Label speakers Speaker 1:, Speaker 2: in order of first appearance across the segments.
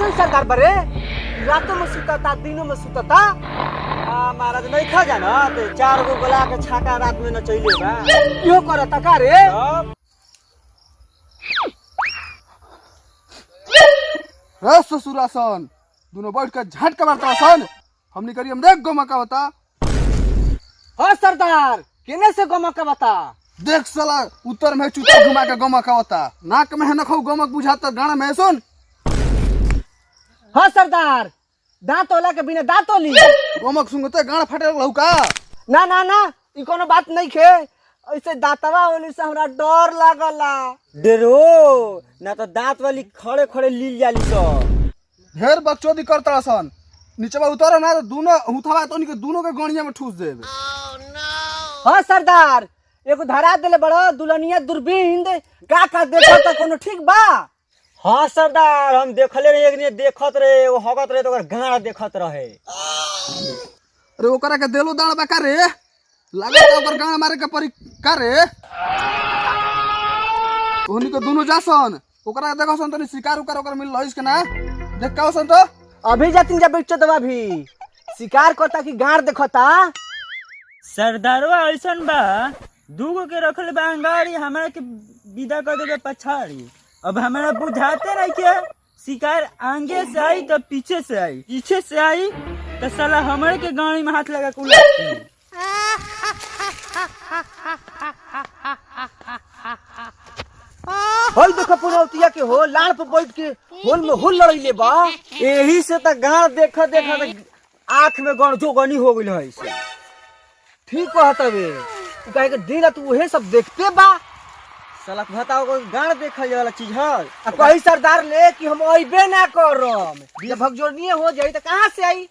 Speaker 1: कैसे सरदार बरे रातों में सुतता दिनों में सुतता
Speaker 2: महाराज नहीं खा जाना तो 4 गो गोला के छाका रात में न चले बा
Speaker 1: यो करता का रे
Speaker 3: ससुरा सन दोनों बैठ कर झटका मारता सन हमने करी हम देख गोमा का बता।
Speaker 1: हाँ सरदार केने से गोमा का बता
Speaker 3: देख साला उत्तर में चूतर घुमा के गोमा का बता नाक में नखो गोमक बुझाता गाना में सुन।
Speaker 1: हाँ सरदार दांत वाला के बिना दांत ली
Speaker 3: गोमक सुनते गाना फटे रहू का
Speaker 1: ना ना ना ई कोनो बात नहीं खे ऐसे दांतवा वाली से हमरा डर लागला
Speaker 2: डेरो ना तो दांत वाली खड़े खड़े लील जाली सो
Speaker 3: ढेर बकचोदी करता सन नीचे उतर ना तो दोनों हुथवा तो के दोनों के गणिया में ठूस देबे।
Speaker 1: हाँ सरदार एगो धरा देले बड़ा दुल्हनिया दूरबीन का देखो तो कोनो ठीक बा।
Speaker 2: हाँ सरदार हम देखले रहे एक दिन देखत रहे वो हगत रहे तो ओकर गाना देखत रहे।
Speaker 3: अरे ओकरा के देलो दाण बा का रे लागत ओकर गाना मारे के परी का रे ओहनी के दोनों जासन ओकरा देखो सन तनी शिकार उकार ओकर मिल लइस के ना देख का सन तो
Speaker 1: अभी जातिन जा बेचो दवा भी शिकार करता की गाड़ देखता
Speaker 4: सरदारवा ऐसन बा दूगो के रखल बा अंगारी हमरा के विदा कर देबे पछाड़ी। अब हमरा बुझाते नहीं के शिकार आगे से आई तो पीछे से आई पीछे से आई तो साला हमरे के गाड़ी में हाथ लगा के उलाटी।
Speaker 1: होल देखो पुनौतिया के हो लाड़ पे बैठ के होल में होल लड़ैले बा
Speaker 2: यही से तो गाना देखत देखत आँख में गणजो गनी हो गइल है से।
Speaker 1: ठीक कहता बे कहे के दिन रात उहे सब देखते बा
Speaker 2: साला बताओ कोई गाना देखल वाला चीज है
Speaker 1: आ कही सरदार ले कि हम अइबे ना करम जब भगजोड़नी हो जाई तो कहां से आई।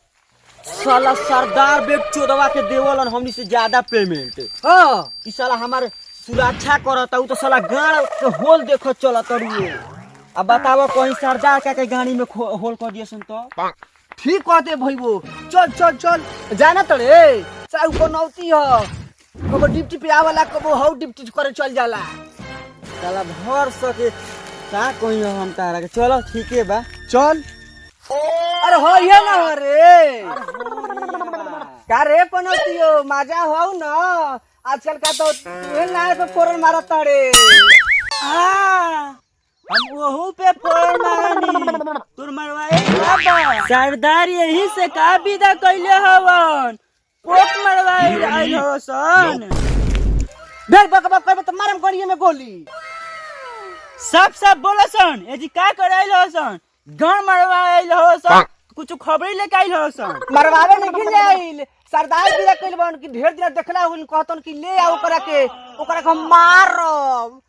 Speaker 2: साला सरदार बेट चोदवा के देवलन हमनी से ज्यादा पेमेंट
Speaker 1: हां
Speaker 2: कि साला हमारे सुरक्षा करता उ तो साला गाड़ के होल देखत चलत रुए। अब बताओ कोई सरदार के गाड़ी में होल कर दिए सुन तो
Speaker 1: ठीक कहते भईबो चल चल चल जाना तड़े साउ बनौती हो कबो डिप्टी पे आवला कबो हाउ डिप्टी करे चल जाला
Speaker 2: साला भर सके का कोई हम तारा के चलो ठीक है बा
Speaker 1: चल। अरे हो ये ना हो रे का रे बनौती हो मजा हो ना आजकल का तो तू नाय पे फोरन मारत ताड़े
Speaker 4: हम वहू पे फोड़ मारनी तुर मरवाए बाबा सरदार यही से का विदा कइले हवन पोक मरवाए आइल हसन
Speaker 1: भेल बकबक करबे तो मारम गड़िए में गोली
Speaker 4: सब बोलसन एजी का कराइल हसन गण मरवाए आइल हसन कुछ खबरी लेके आइल हसन
Speaker 1: मरवावे नहीं ले आइल सरदार भी कइल बन कि ढेर दिन देखला हुन कहतन कि ले आओ ओकरा के हम मारब।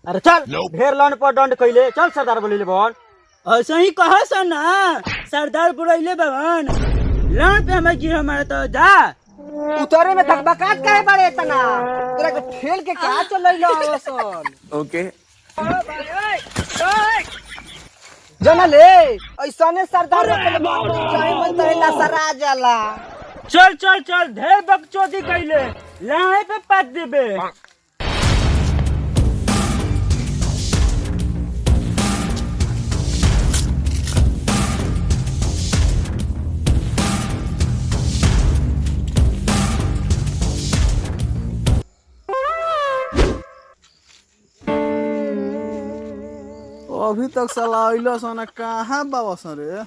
Speaker 2: अरे चल ढेर लन पर दंड कइले चल सरदार बोलिले बन
Speaker 4: ऐसे ही कहसन ना सरदार बुलाइले बवन लड़ पे हमें गिर मारे तो जा
Speaker 1: उतरे में धकबकात काहे बड़े तना तोरा के ठेल के का चलैला असन
Speaker 3: ओके
Speaker 1: जना ले ऐसने सरदार रखले चाहे मन तहेला सरा जाला।
Speaker 4: चल ढेर बकचोदी कइले लाहे पे पात देबे।
Speaker 3: अभी तक साला अइलो सन कहां बाबा सन रे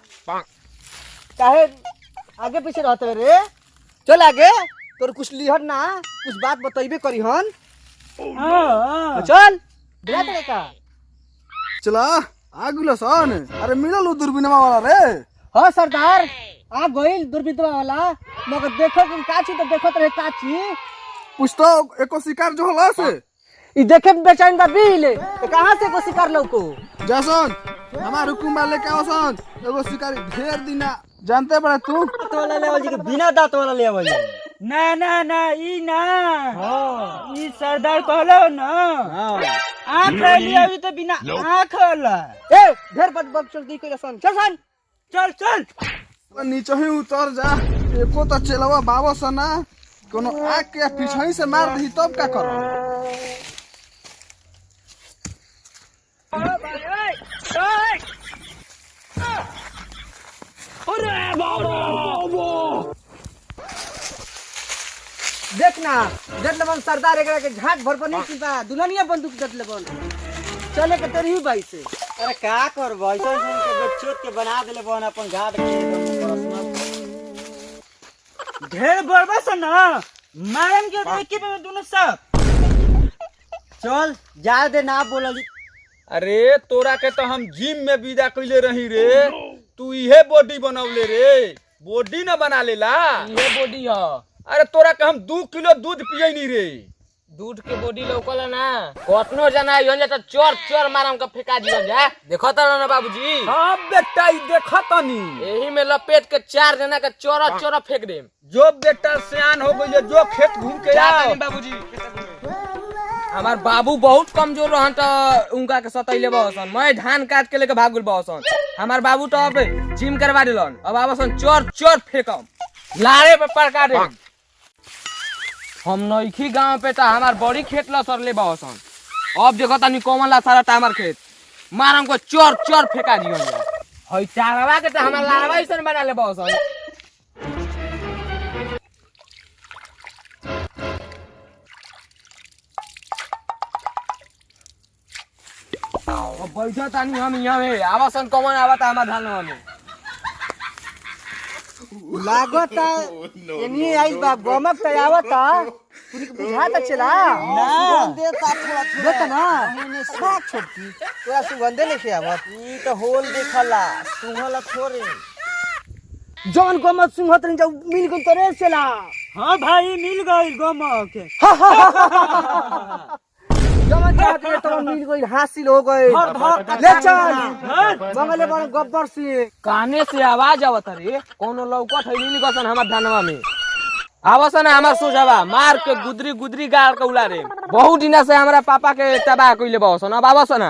Speaker 1: काहे आगे पीछे रहते रे चल आगे तोर कुछ लिहन ना कुछ बात बतइबे करी हन चल बिना तेरे का
Speaker 3: चला आगुलो सन अरे मिलल उ दूरबीनवा वाला रे।
Speaker 1: हाँ सरदार आ गइल दूरबीनवा वाला मगर देखो कि काची तो देखत रहे काची
Speaker 3: कुछ तो एको शिकार जो होला से
Speaker 1: ई देखे में बेचैन बा बिल तो कहां से को शिकार लौको
Speaker 3: जासन हमार हुकुम वाले के आवसन एगो शिकारी ढेर दिना जानते बड़ा तू
Speaker 2: दांत वाला लेवल जी के बिना दांत वाला लेवल
Speaker 4: ना ई ना ई सरदार कहलो ना आँख वाली अभी तो बिना आँख वाला
Speaker 1: ए ढेर बक चल दी के सन
Speaker 4: चल
Speaker 3: नीचे ही उतर जा एको तो चलवा बाबा सना कोनो आग के पीछे ही से मार दी तब का करो।
Speaker 1: देखना देख लेबन सरदार एकरा के घाट भर पर नहीं चिपा दुल्हनिया बंदूक देख लेबन चले के तेरी ही बाई से।
Speaker 2: अरे का करबो ऐसा के बच्चों के बना देले बन अपन घाट के
Speaker 4: ढेर बरबा से ना मारन के एके में दोनों सब
Speaker 2: चल जा दे ना बोलल।
Speaker 5: अरे तोरा के तो हम जिम में विदा कइले रही रे, तू इहे बॉडी बनौले रे, बॉडी न बना लेला।
Speaker 6: ये बॉडी ह।
Speaker 5: अरे तोरा के हम 2 किलो दूध पियई नी रे।
Speaker 6: दूध के बॉडी लौकल ना कतनो जना योन जा चोर चोर मारम का फेंका दिया जा। देखो त ना बाबूजी।
Speaker 5: हां बेटा ई देखा तनी
Speaker 6: यही में लपेट के 4 जना के चोरा चोरा फेंक देम।
Speaker 5: जो बेटा सियान हो गइले जो खेत घूम के आओ।
Speaker 6: बाबूजी हमार बाबू बहुत कमजोर रहन त उनका के सतैले बहसन, मैं धान काट के लेके भाग गेल बहसन। हमार बाबू तो अब जिम करवा दिलन, अब आवसन चोर चोर फेंकम लारे पे पड़का दे। हम नइखी गांव पे त हमार बड़ी खेत ला सरले बहसन, अब देखो तनी कोमन ला सारा हमार खेत मारम को चोर चोर फेंका दियो जा। हई चारवा के त हमार लारवा ऐसन बना ले बहसन। बैठा तानी हम यहाँ में आवासन कौन आवता हमार धानवा में
Speaker 1: लागता एनी आई बा गमक त आवता तू के बुझाता चला
Speaker 2: ना देता थोड़ा
Speaker 1: देता ना साग छोटकी तोरा सुगंधे लेके आवत
Speaker 2: ई तो होल देखला सुहला थोरे
Speaker 1: जौन गमक सुंघत नहीं जाऊ मिल गई तोरे चला।
Speaker 4: हाँ भाई मिल गई गमक।
Speaker 1: जमन चाहत रे तो मिल गई हासिल हो गई ले चल बंगले बन गब्बर से
Speaker 6: काने से आवाज आवत रे कोनो लौकत है नीली गसन हमार धानवा में आवसन हमार सोझावा मार के गुदरी गुदरी गाल के उला रे। बहुत दिना से हमरा पापा के तबाह कइले बहसन, अब आवसन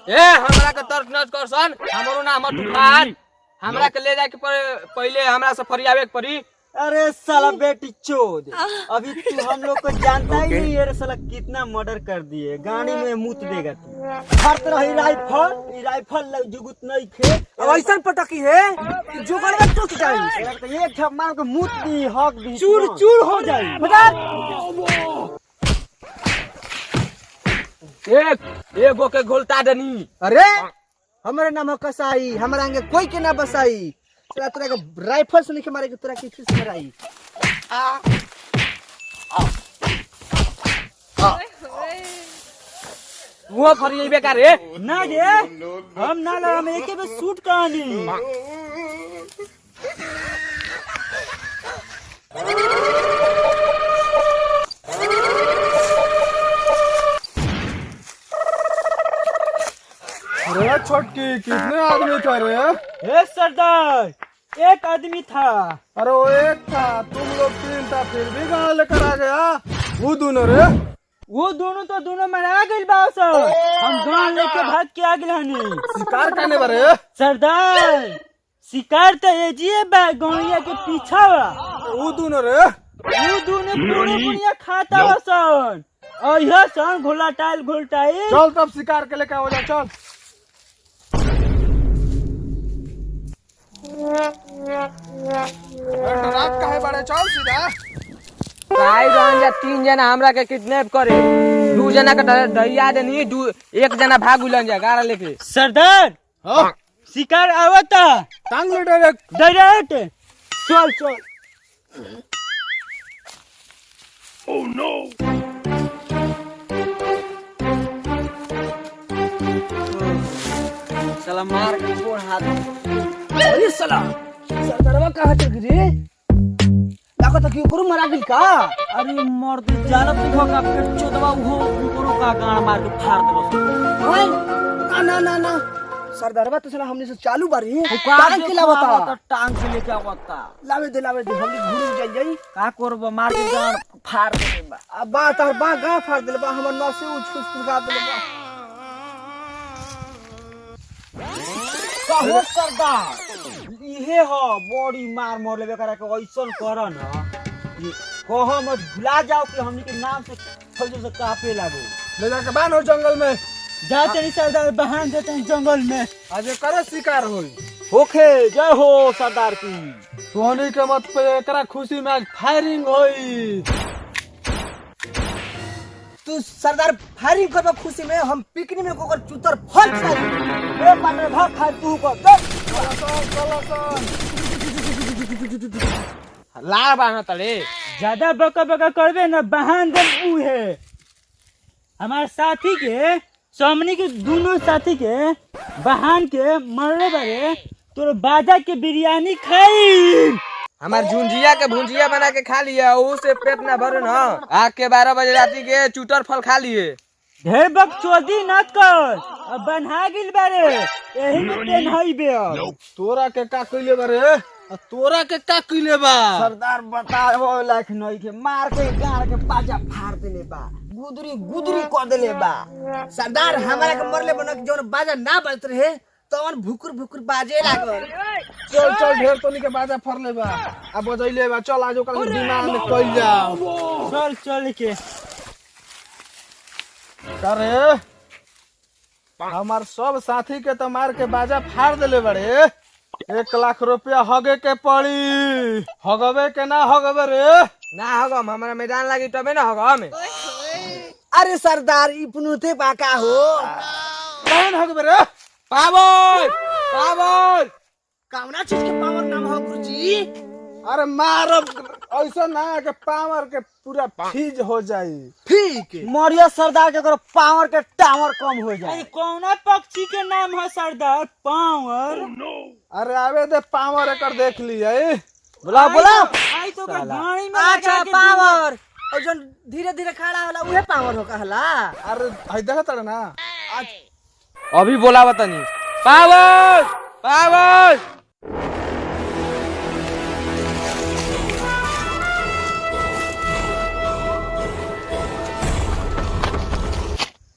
Speaker 6: ए हमरा के तर्क न करसन। हमरो नाम तूफान, हमरा के ले जाए के पहले हमरा से फरियावे के पड़ी।
Speaker 2: अरे साला बेटी चोद, अभी तू हम लोग को जानता ही नहीं है साला कितना मर्डर कर दिए, गाड़ी में मुत देगा तू। फर्क रही राइफल जुगुत नहीं खे
Speaker 1: अब ऐसा पटकी है कि जोगड़ में टूट जाई
Speaker 2: तो एक ठप मार के मुत दी हक दी
Speaker 1: चूर चूर हो जाई बता।
Speaker 6: एक एगो के घोलता दनी।
Speaker 1: अरे हमारे नाम है कसाई, हमारे आगे कोई के ना बसाई। चला तोरा के राइफल से नहीं मारे के तोरा के किस मराई।
Speaker 6: वो फरिये बेकार रे
Speaker 4: ना रे हम ना ला हम एके में शूट कहानी।
Speaker 3: अरे छोटकी कितने आदमी थे रे?
Speaker 4: ए सरदार एक आदमी था।
Speaker 3: अरे वो एक था, तुम लोग 3 था, फिर भी गाँव लेकर आ गया। वो दोनों रे
Speaker 4: वो दोनों मरा गइल बा सर। हम गांव लेके भाग के आ गेल हनी।
Speaker 3: शिकार करने बारे
Speaker 4: सरदार शिकार तो एजिए बा गौरिया के पीछा बा।
Speaker 3: वो दोनों रे
Speaker 4: वो दोनों पूरे दुनिया खाता बा सन। और यह सन घोलाटाइल घोलटाइल।
Speaker 3: चल तब शिकार के लेके आओ जा चल। रात का है बड़े चल सीधा।
Speaker 6: काई रहन जा 3 जना हमरा के किडनैप करे, 2 जना के दैया देनी, 1 जना भाग उलन जा गाड़ा लेके।
Speaker 4: सरदार
Speaker 3: हाँ
Speaker 4: शिकार आवता
Speaker 3: टांग ले डायरेक्ट।
Speaker 4: डायरेक्ट चल चल।
Speaker 2: साला मार के गोड़ हाथ
Speaker 1: अरे साला सरदारवा कहाँ चल गई रे? लागत है कि ऊपर मरा गई का?
Speaker 2: अरे मर्द जानत नहीं होगा पेट चोदवा वो ऊपरों का गाड़ मार के फाड़ देलो।
Speaker 1: ओए ना ना ना सरदारवा तो साला हमने से चालू बारी
Speaker 2: टांग
Speaker 1: के लावता
Speaker 2: टांग से लेके आवता।
Speaker 1: लावे दे हमने घूर जाई
Speaker 2: का करबो मार के गाड़ फाड़ देबा।
Speaker 1: अब बात और बा गा फाड़ देले बा हमर नौ से उछ फुसका देले बा।
Speaker 2: कहो सरदार इहे हो बॉडी मार मोर लेबे करे के ऐसन कर न ये कहो मत भुला जाओ कि हमनी के नाम से फौज से कापे लागो।
Speaker 3: ले जाके बांधो जंगल में।
Speaker 4: जाते नहीं सरदार बहान देते हैं जंगल में।
Speaker 3: आज करे शिकार होई
Speaker 2: होखे जय हो सरदार की।
Speaker 3: सोनी के मत पे एकरा खुशी में आज फायरिंग होई।
Speaker 1: तू सरदार फायरिंग करबा खुशी में हम पिकनिक में कोकर चुतर फट खाई ए पाटे भाग खा तू को
Speaker 6: ला बाना तले
Speaker 4: ज्यादा बका बका करबे न बहान दे ऊ है हमारे साथी के सामने के दोनों साथी के बहान के मरने बारे तो बाजा के बिरयानी खाई।
Speaker 6: हमार झुंझिया के भुंजिया बना के खा लिया उससे पेट ना भरे ना। आग के 12 बजे राती के चूटर फल खा लिए।
Speaker 4: ढेर बकचोदी न कर अब बन्हा गिल बारे यही में पेन हई बे।
Speaker 3: तोरा के का कइले बारे तोरा के का कइले बा
Speaker 2: सरदार बताओ लाख नहीं के मार के गाड़ के पाजा फाड़ देले बा गुदरी गुदरी कर देले बा।
Speaker 1: सरदार हमारा के मरले बनक जोन बाजा ना बजत रहे तवन भुकुर भुकुर बाजे लागल।
Speaker 3: चल चल ढेर तोनी के बाजा फरले बा अब बजैले बा। चल आज ओकर डिमांड कइल जाओ।
Speaker 4: चल चल के
Speaker 3: करे हमार सब साथी के तो मार के बाजा फाड़ देले बड़े। 1 लाख रुपया हगे के पड़ी। हगबे के ना हगबे रे
Speaker 6: ना होगा हमारा मैदान लगी तबे ना होगा हमें।
Speaker 1: अरे सरदार इपनुते बाका हो
Speaker 3: कौन हगबे रे
Speaker 6: पावर पावर
Speaker 1: कामना चीज के पावर नाम हो गुरुजी।
Speaker 3: अरे मारब ऐसा ना के पावर के पूरा फीज हो जाई।
Speaker 1: ठीक
Speaker 2: मरिया सरदार के करो पावर के टावर कम हो जाए।
Speaker 4: कौना पक्षी के नाम है सरदार पावर।
Speaker 3: अरे आवे दे पावर एकर देख लिए।
Speaker 2: बोला बोला
Speaker 4: आई तो कर गाड़ी में
Speaker 1: अच्छा पावर और जोन धीरे धीरे खड़ा होला उहे पावर हो कहला।
Speaker 3: अरे हई देखत रहे ना
Speaker 6: अभी बोला बतानी पावर पावर।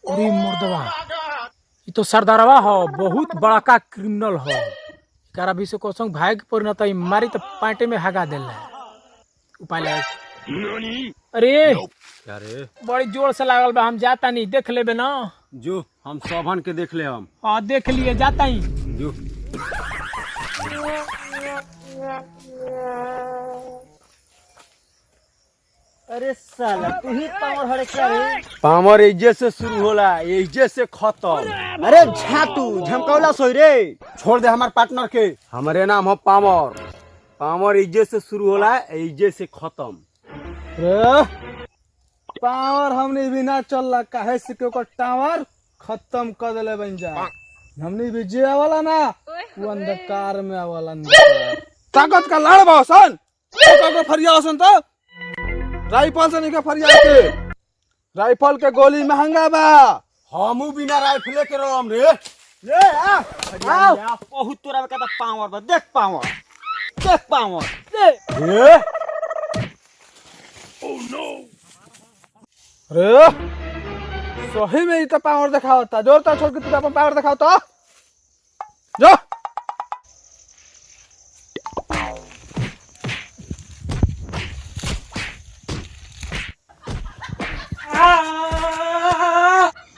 Speaker 7: अरे मुर्दवा ये तो सरदारवा हो बहुत बड़ा का क्रिमिनल हो। एकरा भी से कोसंग भाई के परिणत मारी तो पाटे में हगा देला उपाय लगा। अरे बड़ी जोर से लागल बा हम जाता नहीं देख लेबे ना।
Speaker 2: जो हम सभन के देख ले हम।
Speaker 7: हाँ देख लिए जाता ही
Speaker 2: जो अरे साला तू ही पावर हड़े क्या रे। पावर एजे से शुरू होला एजे से खत्म। अरे झातू झमकौला सोई रे छोड़ दे हमार पार्टनर के। हमारे नाम हो पावर। पावर एजे से शुरू होला एजे से खत्म।
Speaker 3: रे पावर हमने भी ना चल काहे से के ओकर टावर खत्म कर देले बन जा। हमने भी जे वाला ना वो अंधकार में वाला ताकत का लड़ बसन को फरिया हसन तो राइफल से नहीं के फरिया के। राइफल के गोली महंगा बा।
Speaker 2: हमू बिना राइफले के रहम रे। ले आ बहुत तोरा का पावर बा। देख पावर देख पावर रे।
Speaker 3: रे सही में इतना पावर दिखावता जोर तो छोड़ के तू अपन पावर दिखाओ तो जो।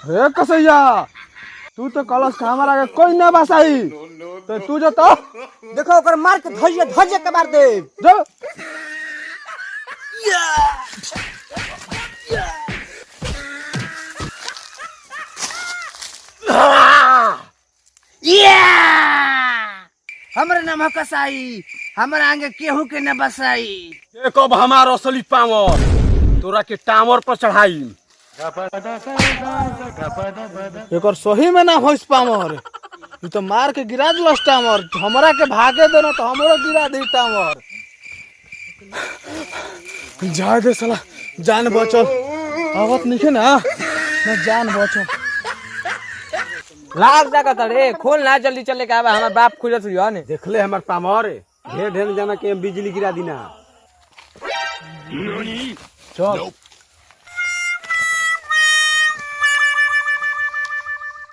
Speaker 3: रे कसैया तू तो कलश का हमारा आगे कोई ना बसाई तो तू जो तो
Speaker 1: देखो ओकर मार के धजिया धजिया के मार दे।
Speaker 3: जो
Speaker 1: हमरे नाम कसाई हमारा आगे केहू के न बसाई।
Speaker 2: एक अब हमार असली पावर तोरा के टावर पर चढ़ाई।
Speaker 3: एक सही में ना होइस पावर तू तो मार के गिरा दिलस टावर। हमरा के भागे दे ना तो हमरो गिरा दी टावर। जा दे साला जान बचल आवत नहीं ना जान बचल।
Speaker 6: लाग जाकर तड़े खोल ना जल्दी चले के आवा हमार बाप खुजत हुई ने।
Speaker 2: देख ले हमार पावर ढेर ढेर जाना के बिजली गिरा दीना।
Speaker 3: चल